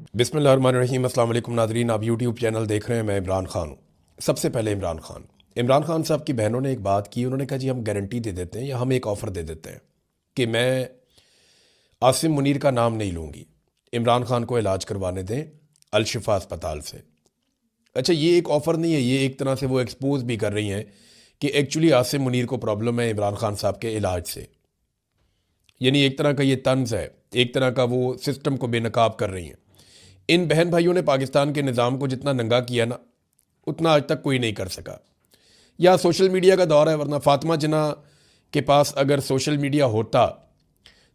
बिस्मिल्लाहिर्रहमानिर्रहीम। अस्सलाम वालेकुम नाज़रीन, आप यूट्यूब चैनल देख रहे हैं। मैं इमरान खान हूँ। सबसे पहले इमरान खान साहब की बहनों ने एक बात की। उन्होंने कहा जी हम गारंटी दे देते हैं या हम एक ऑफ़र दे देते हैं कि मैं आसिम मुनीर का नाम नहीं लूँगी, इमरान खान को इलाज करवाने दें अलशिफा अस्पताल से। अच्छा, ये एक ऑफ़र नहीं है, ये एक तरह से वो एक्सपोज भी कर रही हैं कि एक्चुअली आसिम मुनीर को प्रॉब्लम है इमरान खान साहब के इलाज से। यानी एक तरह का ये तंज़ है, एक तरह का वो सिस्टम को बेनकाब कर रही हैं। इन बहन भाइयों ने पाकिस्तान के निज़ाम को जितना नंगा किया ना, उतना आज तक कोई नहीं कर सका। या सोशल मीडिया का दौर है, वरना फातिमा जिन्ना के पास अगर सोशल मीडिया होता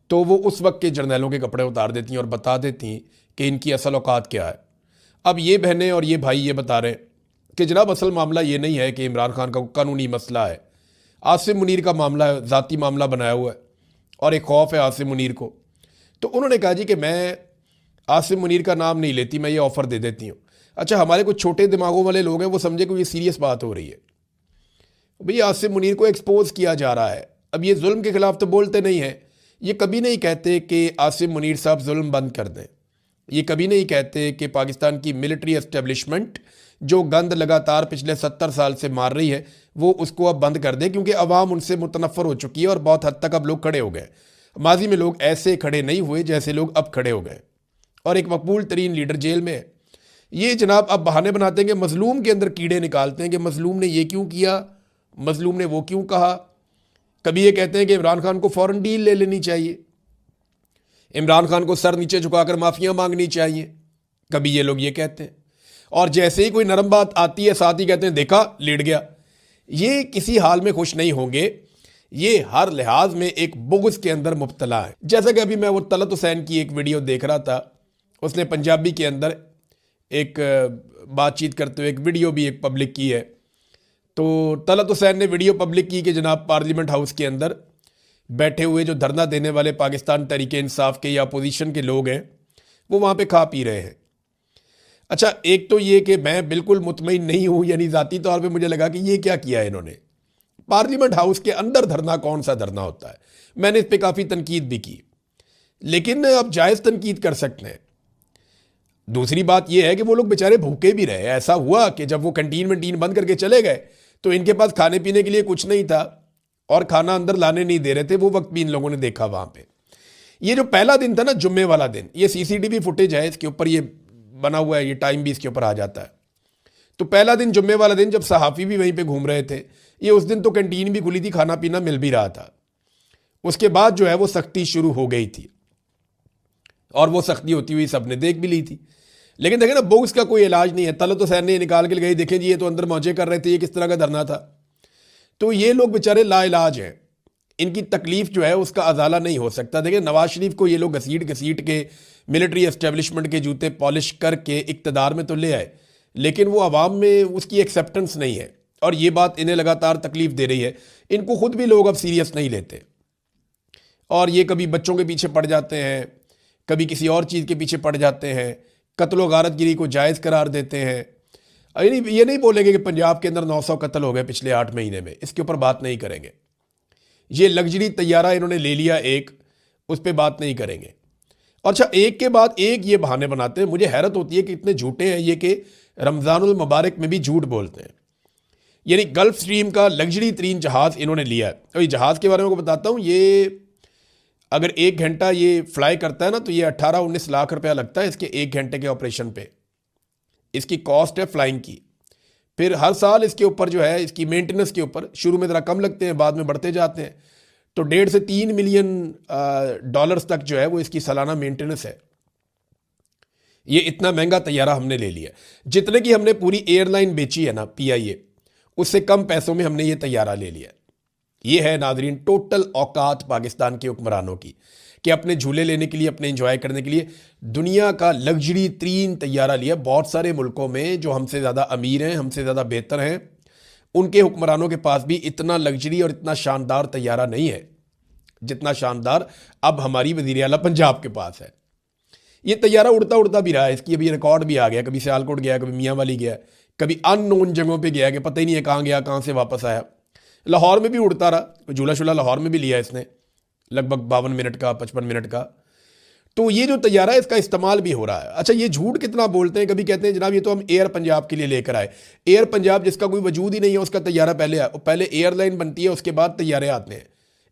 तो वो उस वक्त के जर्नैलों के कपड़े उतार देती और बता देती कि इनकी असल औकात क्या है। अब ये बहनें और ये भाई ये बता रहे हैं कि जनाब असल मामला ये नहीं है कि इमरान खान का कानूनी मसला है, आसिम मुनीर का मामला है, ज़ाती मामला बनाया हुआ है और एक खौफ है आसिम मुनीर को। तो उन्होंने कहा जी कि मैं आसिम मुनीर का नाम नहीं लेती, मैं ये ऑफ़र दे देती हूँ। अच्छा, हमारे कुछ छोटे दिमागों वाले लोग हैं, वो समझे कि ये सीरियस बात हो रही है। भैया आसिम मुनीर को एक्सपोज किया जा रहा है। अब ये जुल्म के खिलाफ तो बोलते नहीं हैं, ये कभी नहीं कहते कि आसिम मुनीर साहब जुल्म बंद कर दें, ये कभी नहीं कहते कि पाकिस्तान की मिलिट्री एस्टेब्लिशमेंट जो गंद लगातार पिछले 70 साल से मार रही है वो उसको अब बंद कर दे, क्योंकि अवाम उनसे मुतनफ़र हो चुकी है और बहुत हद तक अब लोग खड़े हो गए। माजी में लोग ऐसे खड़े नहीं हुए जैसे लोग अब खड़े हो गए और एक मकबूल तरीन लीडर जेल में है। ये जनाब अब बहाने बनाते हैं कि मजलूम के अंदर कीड़े निकालते हैं कि मजलूम ने ये क्यों किया, मजलूम ने वो क्यों कहा। कभी ये कहते हैं कि इमरान खान को फ़ौरन डील ले लेनी चाहिए, इमरान खान को सर नीचे झुकाकर माफ़ियाँ मांगनी चाहिए, कभी ये लोग ये कहते हैं। और जैसे ही कोई नरम बात आती है साथ ही कहते हैं देखा लेट गया। ये किसी हाल में खुश नहीं होंगे, ये हर लिहाज में एक बुग़्ज़ के अंदर मुब्तला है। जैसा कि अभी मैं वो तलत हुसैन की एक वीडियो देख रहा था, उसने पंजाबी के अंदर एक बातचीत करते हुए एक वीडियो भी एक पब्लिक की है। तो तलत हुसैन ने वीडियो पब्लिक की कि जनाब पार्लियामेंट हाउस के अंदर बैठे हुए जो धरना देने वाले पाकिस्तान तहरीक इंसाफ के या अपोजिशन के लोग हैं वो वहाँ पे खा पी रहे हैं। अच्छा, एक तो ये कि मैं बिल्कुल मुतमईन नहीं हूँ, यानी ज़ाती तौर पे मुझे लगा कि ये क्या किया है इन्होंने। पार्लियामेंट हाउस के अंदर धरना कौन सा धरना होता है, मैंने इस पर काफ़ी तनकीद भी की, लेकिन अब जायज़ तनकीद कर सकते हैं। दूसरी बात यह है कि वो लोग बेचारे भूखे भी रहे। ऐसा हुआ कि जब वो कैंटीन वंटीन बंद करके चले गए तो इनके पास खाने पीने के लिए कुछ नहीं था और खाना अंदर लाने नहीं दे रहे थे। वो वक्त भी इन लोगों ने देखा वहाँ पे। ये जो पहला दिन था ना, जुम्मे वाला दिन, ये सीसीटीवी फुटेज है, इसके ऊपर ये बना हुआ है, ये टाइम भी इसके ऊपर आ जाता है। तो पहला दिन जुम्मे वाला दिन जब सहाफ़ी भी वहीं पर घूम रहे थे, ये उस दिन तो कैंटीन भी खुली थी, खाना पीना मिल भी रहा था। उसके बाद जो है वो सख्ती शुरू हो गई थी और वो सख्ती होती हुई सबने देख भी ली थी। लेकिन देखें ना, बुग़्ज़ का कोई इलाज नहीं है। तलत हुसैन ने निकाल के गई, देखें जी ये तो अंदर मौजे कर रहे थे, ये किस तरह का धरना था। तो ये लोग बेचारे लाइलाज हैं, इनकी तकलीफ जो है उसका अजाला नहीं हो सकता। देखिए नवाज शरीफ को ये लोग घसीट घसीट के मिलिट्री एस्टेब्लिशमेंट के जूते पॉलिश करके इक़्तिदार में तो ले आए, लेकिन वो अवाम में उसकी एक्सेप्टेंस नहीं है और ये बात इन्हें लगातार तकलीफ दे रही है। इनको खुद भी लोग अब सीरियस नहीं लेते और ये कभी बच्चों के पीछे पड़ जाते हैं, कभी किसी और चीज़ के पीछे पड़ जाते हैं, कत्ल व गारतगिरी को जायज़ करार देते हैं। ये नहीं बोलेंगे कि पंजाब के अंदर 900 कत्ल हो गए पिछले 8 महीने में, इसके ऊपर बात नहीं करेंगे। ये लग्जरी तैयारा इन्होंने ले लिया एक, उस पर बात नहीं करेंगे। अच्छा, एक के बाद एक ये बहाने बनाते हैं। मुझे हैरत होती है कि इतने झूठे हैं ये कि रमज़ानुल मुबारक में भी झूठ बोलते हैं। यानी गल्फ स्ट्रीम का लग्जरी तरीन जहाज़ इन्होंने लिया है। और ये जहाज़ के बारे में बताता हूँ, ये अगर 1 घंटा ये फ्लाई करता है ना तो ये 18-19 लाख रुपया लगता है इसके 1 घंटे के ऑपरेशन पे। इसकी कॉस्ट है फ्लाइंग की। फिर हर साल इसके ऊपर जो है इसकी मेंटेनेंस के ऊपर, शुरू में ज़रा कम लगते हैं, बाद में बढ़ते जाते हैं, तो 1.5 से 3 मिलियन डॉलर्स तक जो है वो इसकी सालाना मेंटेनेंस है। ये इतना महंगा तैयारा हमने ले लिया, जितने की हमने पूरी एयरलाइन बेची है ना PIA, उससे कम पैसों में हमने ये तैयारा ले लिया। ये है नाजरीन टोटल औकात पाकिस्तान के हुक्मरानों की कि अपने झूले लेने के लिए, अपने एंजॉय करने के लिए दुनिया का लग्जरी तरीन तैयारा लिया। बहुत सारे मुल्कों में जो हमसे ज़्यादा अमीर हैं, हमसे ज़्यादा बेहतर हैं, उनके हुक्मरानों के पास भी इतना लग्जरी और इतना शानदार तैयारा नहीं है जितना शानदार अब हमारी वज़ीर आला पंजाब के पास है। ये तैयारा उड़ता उड़ता भी रहा है, इसकी अभी रिकॉर्ड भी आ गया। कभी सियालकोट गया, कभी मियाँ वाली गया, कभी अननोन जगहों पर गया कि पता ही नहीं है कहाँ गया, कहाँ से वापस आया। लाहौर में भी उड़ता रहा, झूला शूला लाहौर में भी लिया इसने, लगभग 52 मिनट का, 55 मिनट का। तो ये जो तैयारा है इसका इस्तेमाल भी हो रहा है। अच्छा, ये झूठ कितना बोलते हैं, कभी कहते हैं जनाब ये तो हम एयर पंजाब के लिए लेकर आए। एयर पंजाब जिसका कोई वजूद ही नहीं है, उसका तैयारा पहले एयरलाइन बनती है, उसके बाद तैयारे आते हैं।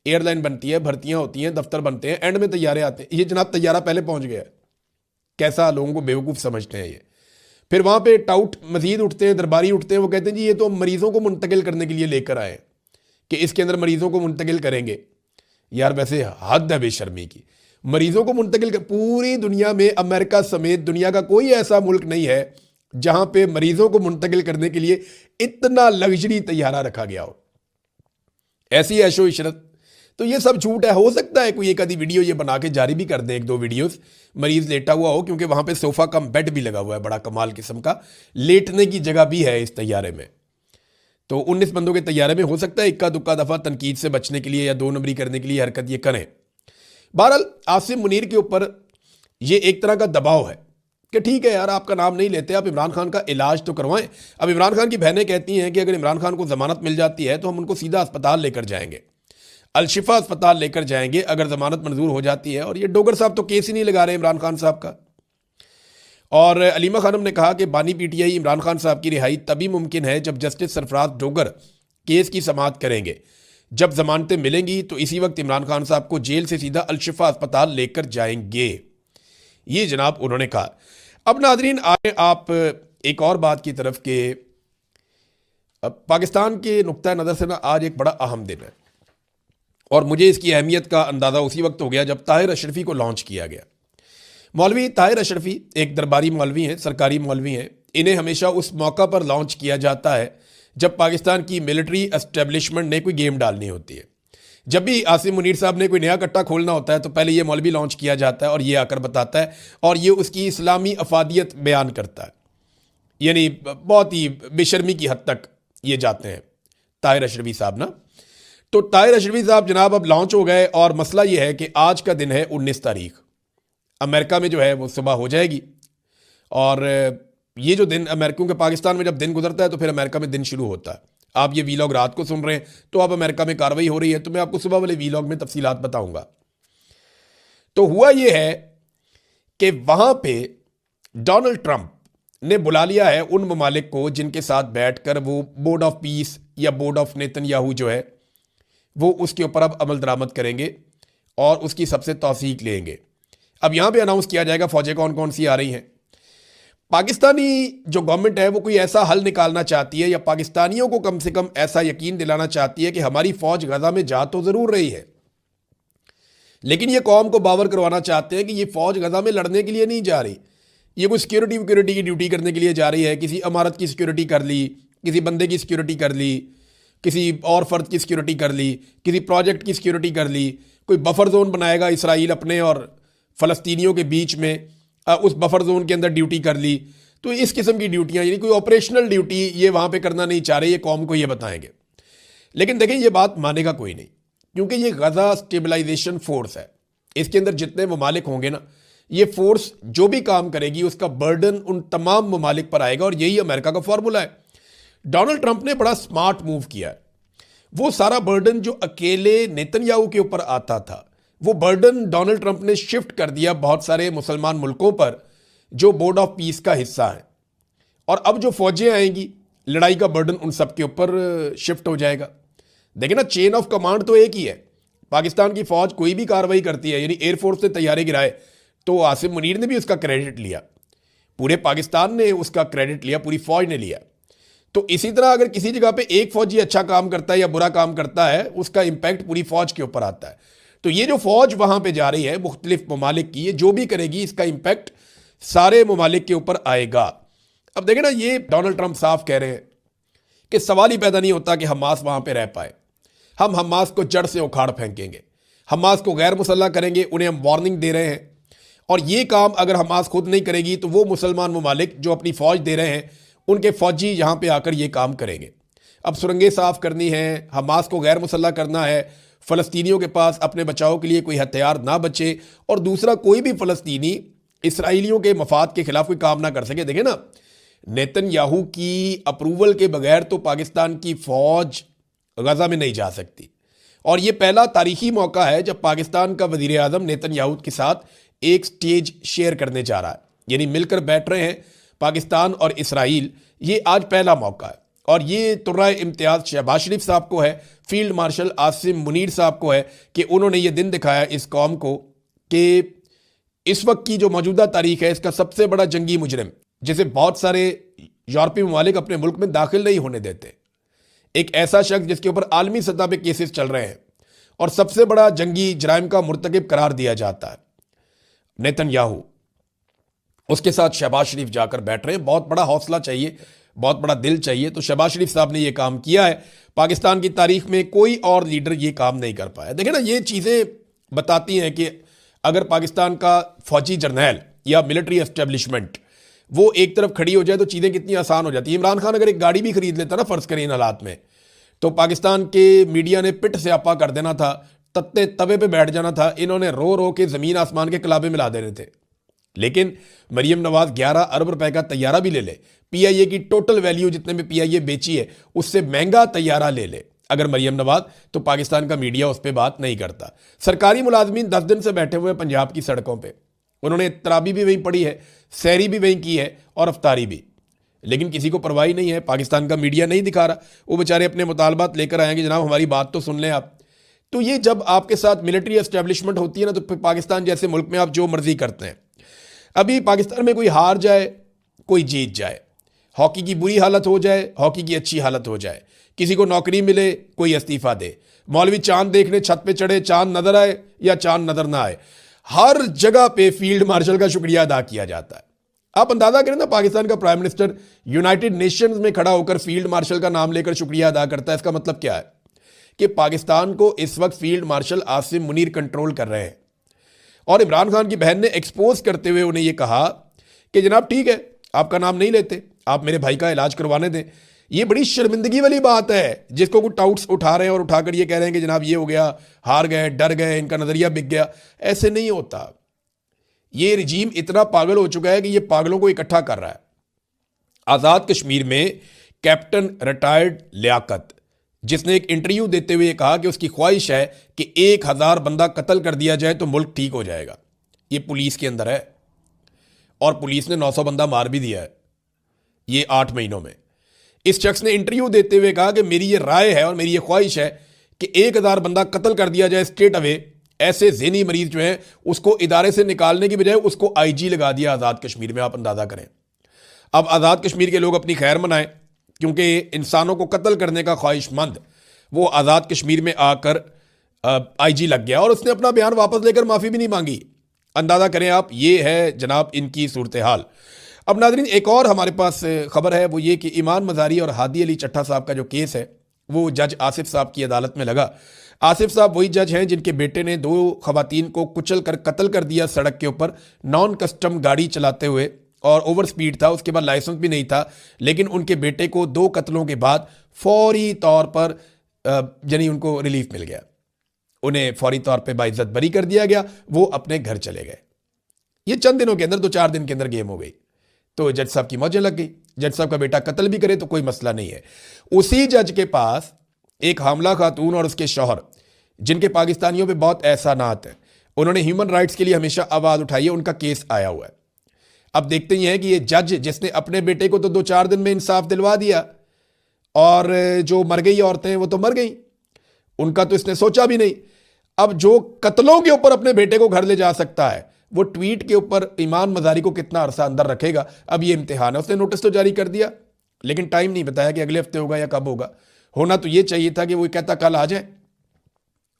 एयरलाइन बनती है, भर्तियां होती हैं, दफ्तर बनते हैं, एंड में तैयारे आते हैं। ये जनाब तैयारा पहले पहुंच गया है। कैसा लोगों को बेवकूफ़ समझते हैं ये। फिर वहाँ पे टाउट मजीद उठते हैं, दरबारी उठते हैं, वो कहते हैं जी ये तो हम मरीज़ों को मुंतकिल करने के लिए लेकर आए कि इसके अंदर मरीज़ों को मुंतकिल करेंगे। यार वैसे हद है बेशर्मी की। मरीज़ों को मुंतकिल कर, पूरी दुनिया में अमेरिका समेत दुनिया का कोई ऐसा मुल्क नहीं है जहाँ पे मरीज़ों को मुंतकिल करने के लिए इतना लग्जरी तैयारा रखा गया हो, ऐसी ऐशो इशरत। तो ये सब झूठ है। हो सकता है कोई एक आधी वीडियो ये बना के जारी भी कर दे, एक दो वीडियोस, मरीज लेटा हुआ हो, क्योंकि वहां पे सोफा कम बेड भी लगा हुआ है, बड़ा कमाल किस्म का लेटने की जगह भी है इस तैयारे में। तो 19 बंदों के तैयारे में हो सकता है इक्का दुक्का दफा तनकीद से बचने के लिए या दो नंबरी करने के लिए हरकत ये करें। बहरहाल आसिम मुनीर के ऊपर ये एक तरह का दबाव है कि ठीक है यार, आपका नाम नहीं लेते, आप इमरान खान का इलाज तो करवाएं। अब इमरान खान की बहनें कहती हैं कि अगर इमरान खान को जमानत मिल जाती है तो हम उनको सीधा अस्पताल लेकर जाएंगे, अलशिफा अस्पताल लेकर जाएंगे अगर जमानत मंजूर हो जाती है। और ये डोगर साहब तो केस ही नहीं लगा रहे इमरान खान साहब का। और अलीमा खानम ने कहा कि बानी पीटीआई इमरान खान साहब की रिहाई तभी मुमकिन है जब जस्टिस सरफराज डोगर केस की समाअत करेंगे। जब जमानतें मिलेंगी तो इसी वक्त इमरान खान साहब को जेल से सीधा अलशिफा अस्पताल लेकर जाएंगे, ये जनाब उन्होंने कहा। अब नाजरीन आए आप एक और बात की तरफ के पाकिस्तान के नुक्ता नज़र से ना आज एक बड़ा अहम दिन है और मुझे इसकी अहमियत का अंदाज़ा उसी वक्त हो गया जब ताहिर अशरफी को लॉन्च किया गया। मौलवी ताहिर अशरफी एक दरबारी मौलवी हैं, सरकारी मौलवी हैं। इन्हें हमेशा उस मौका पर लॉन्च किया जाता है जब पाकिस्तान की मिलिट्री एस्टेब्लिशमेंट ने कोई गेम डालनी होती है। जब भी आसिम मुनीर साहब ने कोई नया कट्टा खोलना होता है तो पहले ये मौलवी लॉन्च किया जाता है और ये आकर बताता है और ये उसकी इस्लामी अफादियत बयान करता है। यानी बहुत ही बेशर्मी की हद तक ये जाते हैं ताहिर अशरफी साहब ना। तो ताहिर अशरफी साहब जनाब अब लॉन्च हो गए और मसला ये है कि आज का दिन है 19 तारीख, अमेरिका में जो है वो सुबह हो जाएगी। और ये जो दिन अमेरिका के पाकिस्तान में जब दिन गुजरता है तो फिर अमेरिका में दिन शुरू होता है। आप ये वीलॉग रात को सुन रहे हैं तो अब अमेरिका में कार्रवाई हो रही है, तो मैं आपको सुबह वाले वीलॉग में तफसीलात बताऊंगा। तो हुआ ये है कि वहां पे डोनाल्ड ट्रंप ने बुला लिया है उन ममालिक को जिनके साथ बैठकर वो बोर्ड ऑफ पीस या बोर्ड ऑफ नेतन्याहू जो है वो उसके ऊपर अब अमल दरामद करेंगे और उसकी सबसे तौसीक लेंगे। अब यहां पे अनाउंस किया जाएगा फौजें कौन कौन सी आ रही हैं। पाकिस्तानी जो गवर्नमेंट है वो कोई ऐसा हल निकालना चाहती है या पाकिस्तानियों को कम से कम ऐसा यकीन दिलाना चाहती है कि हमारी फौज गजा में जा तो जरूर रही है, लेकिन ये कौम को बावर करवाना चाहते हैं कि ये फौज गजा में लड़ने के लिए नहीं जा रही, ये कोई सिक्योरिटी की ड्यूटी करने के लिए जा रही है। किसी इमारत की सिक्योरिटी कर ली, किसी बंदे की सिक्योरिटी कर ली, किसी और फर्द की सिक्योरिटी कर ली, किसी प्रोजेक्ट की सिक्योरिटी कर ली, कोई बफर जोन बनाएगा इसराइल अपने और फ़लस्तीनियों के बीच में, उस बफर जोन के अंदर ड्यूटी कर ली। तो इस किस्म की ड्यूटियाँ, यानी कोई ऑपरेशनल ड्यूटी ये वहाँ पे करना नहीं चाह रहे, ये कौम को ये बताएंगे। लेकिन देखें ये बात मानेगा कोई नहीं, क्योंकि ये गजा स्टेबलाइजेशन फोर्स है, इसके अंदर जितने ममालिक होंगे ना, ये फोर्स जो भी काम करेगी उसका बर्डन उन तमाम ममालिक पर आएगा और यही अमेरिका का फॉर्मूला है। डोनाल्ड ट्रंप ने बड़ा स्मार्ट मूव किया है। वो सारा बर्डन जो अकेले नेतन्याहू के ऊपर आता था वो बर्डन डोनाल्ड ट्रंप ने शिफ्ट कर दिया बहुत सारे मुसलमान मुल्कों पर जो बोर्ड ऑफ पीस का हिस्सा है। और अब जो फौजें आएंगी लड़ाई का बर्डन उन सब के ऊपर शिफ्ट हो जाएगा। देखिए ना, चेन ऑफ कमांड तो एक ही है। पाकिस्तान की फौज कोई भी कार्रवाई करती है, यानी एयरफोर्स ने तैयारी गिराए तो आसिम मुनीर ने भी उसका क्रेडिट लिया, पूरे पाकिस्तान ने उसका क्रेडिट लिया, पूरी फौज ने लिया। तो इसी तरह अगर किसी जगह पे एक फौजी अच्छा काम करता है या बुरा काम करता है उसका इंपैक्ट पूरी फौज के ऊपर आता है। तो ये जो फौज वहां पे जा रही है मुख्तलिफ ममालिक की, ये जो भी करेगी इसका इंपैक्ट सारे ममालिक के ऊपर आएगा। अब देखें ना, ये डोनाल्ड ट्रंप साफ कह रहे हैं कि सवाल ही पैदा नहीं होता कि हमास वहां पे रह पाए। हम हमास को जड़ से उखाड़ फेंकेंगे, हमास को गैर मुसल्लह करेंगे, उन्हें हम वार्निंग दे रहे हैं। और ये काम अगर हमास खुद नहीं करेगी तो वो मुसलमान ममालिक जो अपनी फौज दे रहे हैं उनके फौजी यहाँ पे आकर ये काम करेंगे। अब सुरंगें साफ करनी है, हमास को गैर मुसल्लह करना है, फ़लस्तीनियों के पास अपने बचाव के लिए कोई हथियार ना बचे, और दूसरा कोई भी फ़लस्तीनी इसराइलियों के मफाद के खिलाफ कोई काम ना कर सके। देखें ना, नेतन्याहू की अप्रूवल के बगैर तो पाकिस्तान की फ़ौज गजा में नहीं जा सकती। और ये पहला तारीखी मौका है जब पाकिस्तान का वज़ीर आज़म नेतन्याहू के साथ एक स्टेज शेयर करने जा रहा है, यानी मिलकर बैठ रहे हैं पाकिस्तान और इसराइल। ये आज पहला मौका है और ये तुर्राए इम्तियाज शहबाज शरीफ साहब को है, फील्ड मार्शल आसिम मुनीर साहब को है कि उन्होंने ये दिन दिखाया इस कौम को कि इस वक्त की जो मौजूदा तारीख है इसका सबसे बड़ा जंगी मुजरिम, जिसे बहुत सारे यूरोपीय ममालिक अपने मुल्क में दाखिल नहीं होने देते, एक ऐसा शख्स जिसके ऊपर आलमी सतह पे केसेस चल रहे हैं और सबसे बड़ा जंगी जराइम का मुर्तकिब करार दिया जाता है, नेतन्याहू, उसके साथ शहबाज शरीफ जाकर बैठ रहे हैं। बहुत बड़ा हौसला चाहिए, बहुत बड़ा दिल चाहिए। तो शहबाज शरीफ साहब ने यह काम किया है। पाकिस्तान की तारीख में कोई और लीडर ये काम नहीं कर पाया। देखिए ना, ये चीज़ें बताती हैं कि अगर पाकिस्तान का फौजी जर्नैल या मिलिट्री एस्टेब्लिशमेंट वो एक तरफ खड़ी हो जाए तो चीज़ें कितनी आसान हो जाती है। इमरान खान अगर एक गाड़ी भी खरीद लेता ना, फ़र्ज़ करें इन हालात में, तो पाकिस्तान के मीडिया ने पिट स्यापा कर देना था, तत्ते तवे पे बैठ जाना था, इन्होंने रो रो के ज़मीन आसमान के कलाबे मिला देने थे। लेकिन मरियम नवाज 11 अरब रुपए का तैयारा भी ले ले, पीआईए की टोटल वैल्यू जितने में पीआईए बेची है उससे महंगा तैयारा ले ले अगर मरियम नवाज, तो पाकिस्तान का मीडिया उस पर बात नहीं करता। सरकारी मुलाजमीन 10 दिन से बैठे हुए हैं पंजाब की सड़कों पे, उन्होंने तराबी भी वहीं पढ़ी है, सैरी भी वहीं की है और अफ्तारी भी, लेकिन किसी को परवाही नहीं है। पाकिस्तान का मीडिया नहीं दिखा रहा, वो बेचारे अपने मुतालबात लेकर आएंगे, जनाब हमारी बात तो सुन लें आप। तो ये जब आपके साथ मिलिट्री एस्टेब्लिशमेंट होती है ना, तो फिर पाकिस्तान जैसे मुल्क में आप जो मर्जी करते हैं। अभी पाकिस्तान में कोई हार जाए, कोई जीत जाए, हॉकी की बुरी हालत हो जाए, हॉकी की अच्छी हालत हो जाए, किसी को नौकरी मिले, कोई इस्तीफा दे, मौलवी चांद देखने छत पे चढ़े, चांद नजर आए या चांद नजर ना आए, हर जगह पे फील्ड मार्शल का शुक्रिया अदा किया जाता है। आप अंदाजा करें ना, पाकिस्तान का प्राइम मिनिस्टर यूनाइटेड नेशंस में खड़ा होकर फील्ड मार्शल का नाम लेकर शुक्रिया अदा करता है। इसका मतलब क्या है कि पाकिस्तान को इस वक्त field marshal Asim Munir control कर रहे हैं। और इमरान खान की बहन ने एक्सपोज करते हुए उन्हें यह कहा कि जनाब ठीक है, आपका नाम नहीं लेते, आप मेरे भाई का इलाज करवाने दें। ये बड़ी शर्मिंदगी वाली बात है, जिसको कुछ टाउट्स उठा रहे हैं और उठाकर ये कह रहे हैं कि जनाब ये हो गया, हार गए, डर गए, इनका नजरिया बिक गया। ऐसे नहीं होता। ये रिजीम इतना पागल हो चुका है कि ये पागलों को इकट्ठा कर रहा है। आज़ाद कश्मीर में कैप्टन रिटायर्ड लियाकत, जिसने एक इंटरव्यू देते हुए कहा कि उसकी ख्वाहिश है कि 1000 बंदा कत्ल कर दिया जाए तो मुल्क ठीक हो जाएगा। ये पुलिस के अंदर है और पुलिस ने 900 बंदा मार भी दिया है ये 8 महीनों में। इस शख्स ने इंटरव्यू देते हुए कहा कि मेरी ये राय है और मेरी ये ख्वाहिश है कि 1000 बंदा कत्ल कर दिया जाए स्ट्रेट अवे। ऐसे ज़हनी मरीज जो हैं उसको इदारे से निकालने की बजाय उसको आईजी लगा दिया आज़ाद कश्मीर में। आप अंदाज़ा करें। अब आज़ाद कश्मीर के लोग अपनी खैर मनाएं, क्योंकि इंसानों को कत्ल करने का ख्वाहिशमंद वो आज़ाद कश्मीर में आकर आईजी लग गया और उसने अपना बयान वापस लेकर माफ़ी भी नहीं मांगी। अंदाज़ा करें आप, ये है जनाब इनकी सूरत हाल। अब नाज़रीन, एक और हमारे पास खबर है, वो ये कि ईमान मज़ारी और हादी अली चट्टा साहब का जो केस है वो जज आसिफ साहब की अदालत में लगा। आसिफ साहब वही जज हैं जिनके बेटे ने 2 खवातीन को कुचल कर कत्ल कर दिया सड़क के ऊपर, नॉन कस्टम गाड़ी चलाते हुए, और ओवर स्पीड था, उसके बाद लाइसेंस भी नहीं था। लेकिन उनके बेटे को 2 कत्लों के बाद फौरी तौर पर यानी उनको रिलीफ मिल गया, उन्हें फौरी तौर पे बाइज्जत बरी कर दिया गया, वो अपने घर चले गए। ये चंद दिनों के अंदर, 2-4 दिन के अंदर गेम हो गई। तो जज साहब की मौजें लग गई। जज साहब का बेटा कत्ल भी करे तो कोई मसला नहीं है। उसी जज के पास एक हामला खातून और उसके शौहर, जिनके पाकिस्तानियों पे बहुत एहसानात है, उन्होंने ह्यूमन राइट्स के लिए हमेशा आवाज़ उठाई है, उनका केस आया हुआ है। अब देखते ही हैं कि ये जज जिसने अपने बेटे को तो 2-4 दिन में इंसाफ दिलवा दिया, और जो मर गई औरतें वो तो मर गई, उनका तो इसने सोचा भी नहीं। अब जो कत्लों के ऊपर अपने बेटे को घर ले जा सकता है, वो ट्वीट के ऊपर ईमान मज़ारी को कितना अरसा अंदर रखेगा। अब ये इम्तिहान है। उसने नोटिस तो जारी कर दिया, लेकिन टाइम नहीं बताया कि अगले हफ्ते होगा या कब होगा। होना तो ये चाहिए था कि वो कहता कल आ जाए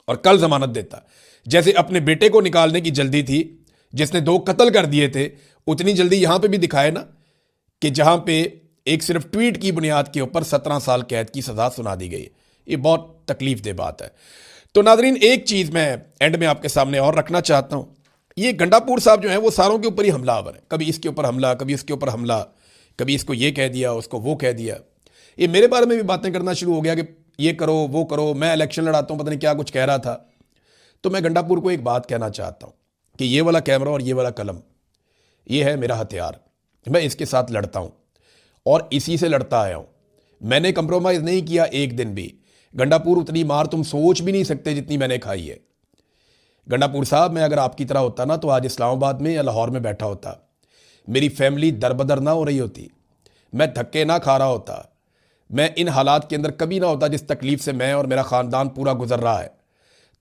और कल जमानत देता। जैसे अपने बेटे को निकालने की जल्दी थी, जिसने 2 कत्ल कर दिए थे, उतनी जल्दी यहां पे भी दिखाए ना, कि जहां पे एक सिर्फ ट्वीट की बुनियाद के ऊपर 17 साल कैद की सजा सुना दी गई। ये बहुत तकलीफ दे बात है। तो नाजरीन, एक चीज मैं एंड में आपके सामने और रखना चाहता हूं। ये गंडापुर साहब जो है वो सारों के ऊपर ही हमलावर है। कभी इसके ऊपर हमला, कभी उसके ऊपर हमला, कभी इसको ये कह दिया, उसको वो कह दिया। ये मेरे बारे में भी बातें करना शुरू हो गया कि ये करो वो करो, मैं इलेक्शन लड़ाता हूं, पता नहीं क्या कुछ कह रहा था। तो मैं गंडापुर को एक बात कहना चाहता हूं कि ये वाला कैमरा और ये वाला कलम, ये है मेरा हथियार। मैं इसके साथ लड़ता हूं और इसी से लड़ता आया हूं। मैंने कंप्रोमाइज़ नहीं किया एक दिन भी। गंडापुर, उतनी मार तुम सोच भी नहीं सकते जितनी मैंने खाई है। गंडापुर साहब, मैं अगर आपकी तरह होता ना तो आज इस्लामाबाद में या लाहौर में बैठा होता, मेरी फैमिली दरबदर ना हो रही होती, मैं धक्के ना खा रहा होता, मैं इन हालात के अंदर कभी ना होता जिस तकलीफ से मैं और मेरा ख़ानदान पूरा गुजर रहा है।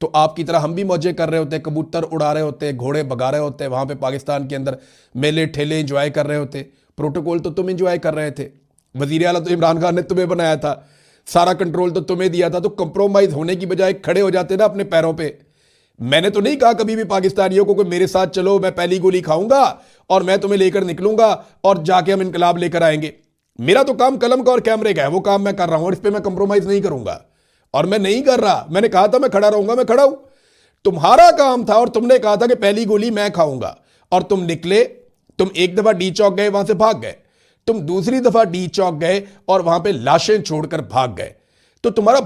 तो आपकी तरह हम भी मौजें कर रहे होते, कबूतर उड़ा रहे होते, घोड़े भगा रहे होते, वहाँ पे पाकिस्तान के अंदर मेले ठेले इंजॉय कर रहे होते। प्रोटोकॉल तो तुम इंजॉय कर रहे थे, वज़ीर आला तो इमरान खान ने तुम्हें बनाया था, सारा कंट्रोल तो तुम्हें दिया था। तो कंप्रोमाइज़ होने की बजाय खड़े हो जाते ना अपने पैरों पे। मैंने तो नहीं कहा कभी भी पाकिस्तानियों को कि मेरे साथ चलो, मैं पहली गोली खाऊंगा और मैं तुम्हें लेकर निकलूंगा और जाके हम इनकलाब लेकर आएंगे। मेरा तो काम कलम का और कैमरे का है, वो काम मैं कर रहा हूं और इस पर मैं कंप्रोमाइज नहीं करूंगा और मैं नहीं कर रहा। मैंने कहा था मैं खड़ा रहूंगा, मैं खड़ा हूं। तुम्हारा काम था और तुमने कहा था कि पहली गोली मैं खाऊंगा और तुम निकले। तुम एक दफा डी चौक गए, वहां से भाग गए। तुम दूसरी दफा डी चौक गए और वहां पे लाशें छोड़कर भाग गए। तो तुम्हारा